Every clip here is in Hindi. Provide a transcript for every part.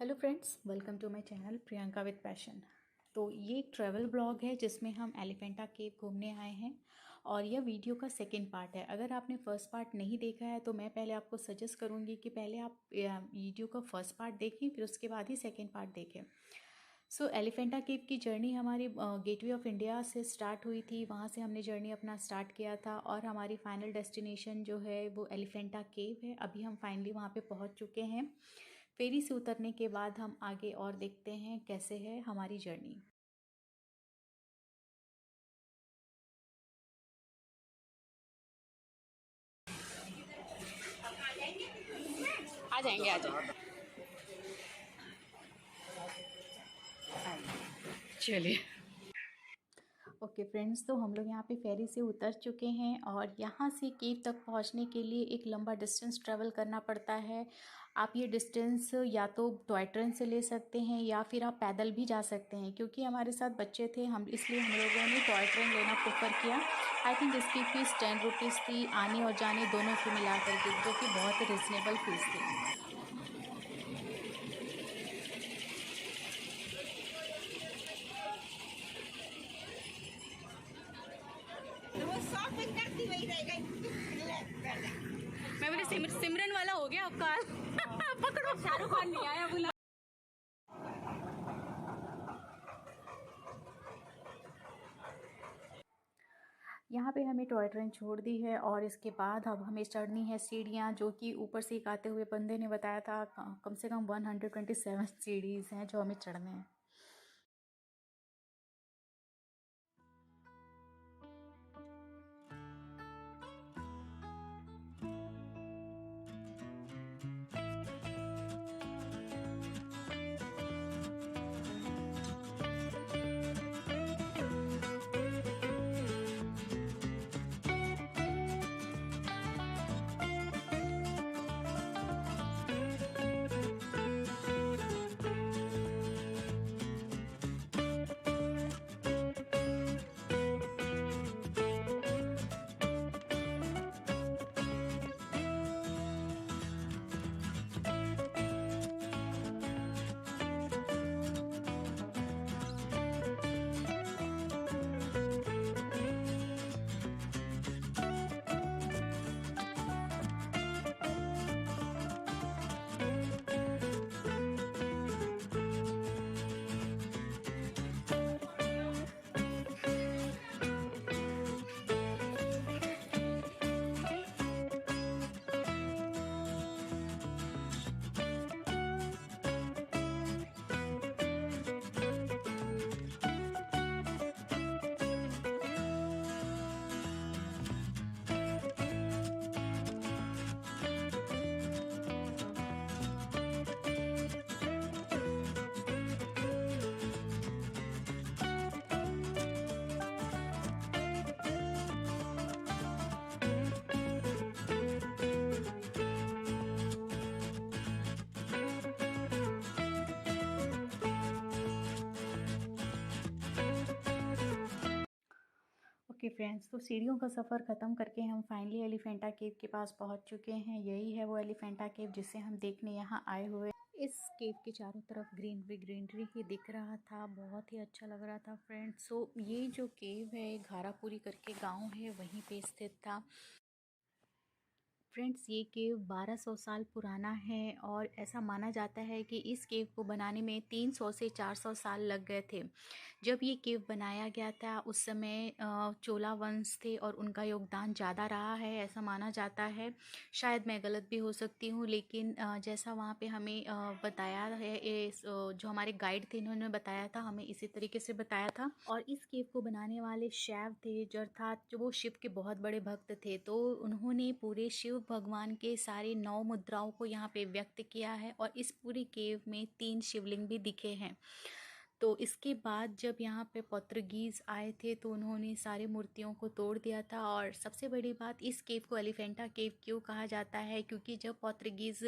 Hello friends, welcome to my channel Priyanka with passion. तो ये एक ट्रैवल ब्लॉग है जिसमें हम एलिफेंटा केव घूमने आए हैं और यह वीडियो का सेकंड पार्ट है। अगर आपने फर्स्ट पार्ट नहीं देखा है तो मैं पहले आपको सजेस्ट करूँगी कि पहले आप वीडियो का फर्स्ट पार्ट देखें, फिर उसके बाद ही सेकंड पार्ट देखें। सो एलिफेंटा केव की जर्नी हमारी गेटवे ऑफ इंडिया से स्टार्ट हुई थी। वहाँ से हमने जर्नी अपना स्टार्ट किया था और हमारी फाइनल डेस्टिनेशन जो है वो एलिफेंटा केव है। अभी हम फाइनली वहाँ पे पहुँच चुके हैं। फेरी से उतरने के बाद हम आगे और देखते हैं कैसे है हमारी जर्नी। आ जाएंगे आ जाएंगे। चलिए ओके फ्रेंड्स, तो हम लोग यहाँ पे फेरी से उतर चुके हैं और यहाँ से केव तक पहुँचने के लिए एक लंबा डिस्टेंस ट्रेवल करना पड़ता है। आप ये डिस्टेंस या तो टॉय ट्रेन से ले सकते हैं या फिर आप पैदल भी जा सकते हैं। क्योंकि हमारे साथ बच्चे थे इसलिए हम लोगों ने टॉय ट्रेन लेना प्रेफर किया। आई थिंक इसकी फ़ीस 10 रुपीज़ थी, आने और जाने दोनों को मिला करके, जो कि बहुत रिजनेबल फ़ीस थी। मैं बोले सिमरन वाला हो गया आपका। पकड़ो, शाहरुख खान नहीं आया बोला। यहाँ पे हमें टॉय ट्रेन छोड़ दी है और इसके बाद अब हमें चढ़नी है सीढ़ियाँ, जो कि ऊपर से एक आते हुए बंदे ने बताया था कम से कम 127 सीढ़ीज़ हैं जो हमें चढ़ने हैं। ओके फ्रेंड्स, तो सीढ़ियों का सफ़र ख़त्म करके हम फाइनली एलिफेंटा केव के पास पहुंच चुके हैं। यही है वो एलिफेंटा केव जिसे हम देखने यहाँ आए हुए। इस केव के चारों तरफ ग्रीनरी ग्रीनरी ही दिख रहा था, बहुत ही अच्छा लग रहा था फ्रेंड्स। सो ये जो केव है घारापुरी करके गांव है, वहीं पे स्थित था। फ्रेंड्स, ये केव 1200 साल पुराना है और ऐसा माना जाता है कि इस केव को बनाने में 300 से 400 साल लग गए थे। जब ये केव बनाया गया था उस समय चोला वंश थे और उनका योगदान ज़्यादा रहा है, ऐसा माना जाता है। शायद मैं गलत भी हो सकती हूँ, लेकिन जैसा वहाँ पे हमें बताया है, जो हमारे गाइड थे इन्होंने बताया था, हमें इसी तरीके से बताया था। और इस केव को बनाने वाले शैव थे, जो अर्थात जो वो शिव के बहुत बड़े भक्त थे, तो उन्होंने पूरे शिव भगवान के सारे 9 मुद्राओं को यहाँ पे व्यक्त किया है और इस पूरी केव में 3 शिवलिंग भी दिखे हैं। तो इसके बाद जब यहाँ पे पोर्तुगीज़ आए थे तो उन्होंने सारी मूर्तियों को तोड़ दिया था। और सबसे बड़ी बात, इस केव को एलिफेंटा केव क्यों कहा जाता है, क्योंकि जब पोर्तुगीज़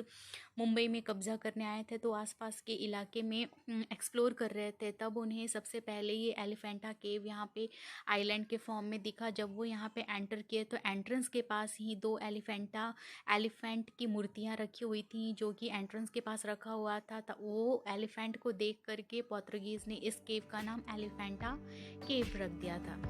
मुंबई में कब्ज़ा करने आए थे तो आसपास के इलाके में एक्सप्लोर कर रहे थे, तब उन्हें सबसे पहले ये एलिफेंटा केव यहाँ पे आइलैंड के फॉर्म में दिखा। जब वो यहाँ पे एंटर किए तो एंट्रेंस के पास ही दो एलिफेंट की मूर्तियाँ रखी हुई थी, जो कि एंट्रेंस के पास रखा हुआ था। वो एलिफेंट को देख करके पोर्तुगीज़ ने इस केव का नाम एलिफेंटा केव रख दिया था।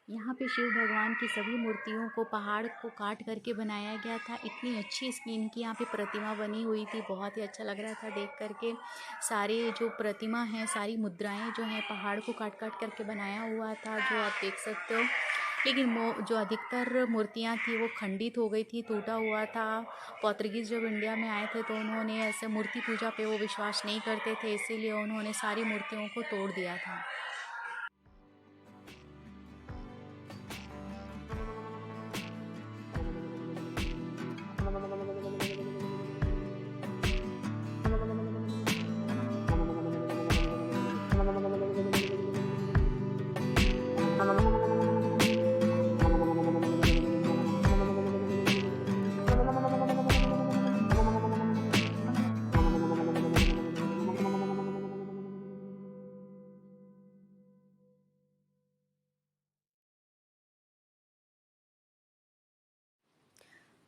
यहाँ पे शिव भगवान की सभी मूर्तियों को पहाड़ को काट करके बनाया गया था। इतनी अच्छी स्किन की यहाँ पे प्रतिमा बनी हुई थी, बहुत ही अच्छा लग रहा था देख करके। सारे जो प्रतिमा हैं, सारी मुद्राएं जो हैं पहाड़ को काट काट करके बनाया हुआ था, जो आप देख सकते हो। लेकिन वो जो अधिकतर मूर्तियाँ थी वो खंडित हो गई थी, टूटा हुआ था। पोर्तुगीज़ जब इंडिया में आए थे तो उन्होंने ऐसे मूर्ति पूजा पे वो विश्वास नहीं करते थे, इसीलिए उन्होंने सारी मूर्तियों को तोड़ दिया था।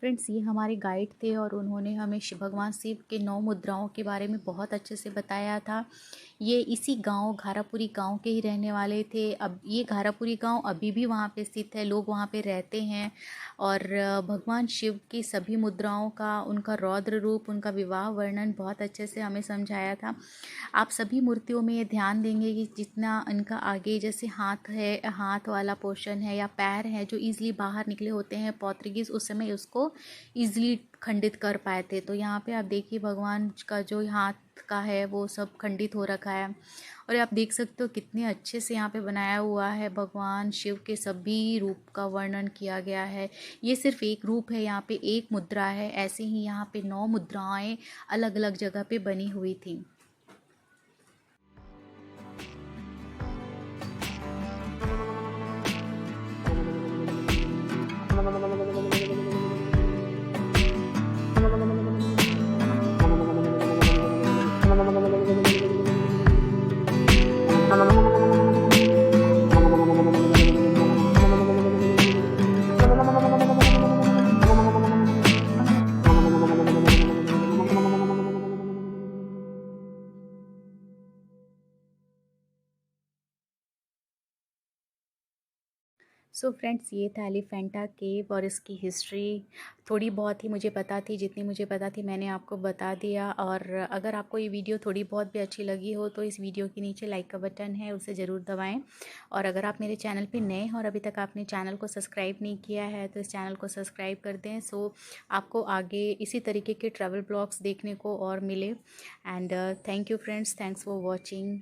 फ्रेंड्स, ये हमारे गाइड थे और उन्होंने हमें भगवान शिव के 9 मुद्राओं के बारे में बहुत अच्छे से बताया था। ये इसी गांव घारापुरी गांव के ही रहने वाले थे। अब ये घारापुरी गांव अभी भी वहाँ पे स्थित है, लोग वहाँ पे रहते हैं। और भगवान शिव की सभी मुद्राओं का, उनका रौद्र रूप, उनका विवाह वर्णन बहुत अच्छे से हमें समझाया था। आप सभी मूर्तियों में ये ध्यान देंगे कि जितना इनका आगे जैसे हाथ है, हाथ वाला पोर्शन है या पैर है जो ईज़िली बाहर निकले होते हैं, पोर्तुगीज़ उस समय उसको ईज़िली खंडित कर पाए थे। तो यहाँ पे आप देखिए भगवान का जो हाथ का है वो सब खंडित हो रखा है। और आप देख सकते हो कितने अच्छे से यहाँ पे बनाया हुआ है। भगवान शिव के सभी रूप का वर्णन किया गया है। ये सिर्फ एक रूप है, यहाँ पे एक मुद्रा है। ऐसे ही यहाँ पे 9 मुद्राएं अलग अलग जगह पे बनी हुई थी। सो फ्रेंड्स, ये था एलिफेंटा केव और इसकी हिस्ट्री थोड़ी बहुत ही मुझे पता थी। जितनी मुझे पता थी मैंने आपको बता दिया। और अगर आपको ये वीडियो थोड़ी बहुत भी अच्छी लगी हो तो इस वीडियो के नीचे लाइक का बटन है, उसे ज़रूर दबाएं। और अगर आप मेरे चैनल पे नए हैं और अभी तक आपने चैनल को सब्सक्राइब नहीं किया है तो इस चैनल को सब्सक्राइब कर दें, सो आपको आगे इसी तरीके के ट्रैवल ब्लॉग्स देखने को और मिले। And thank you friends, thanks for watching.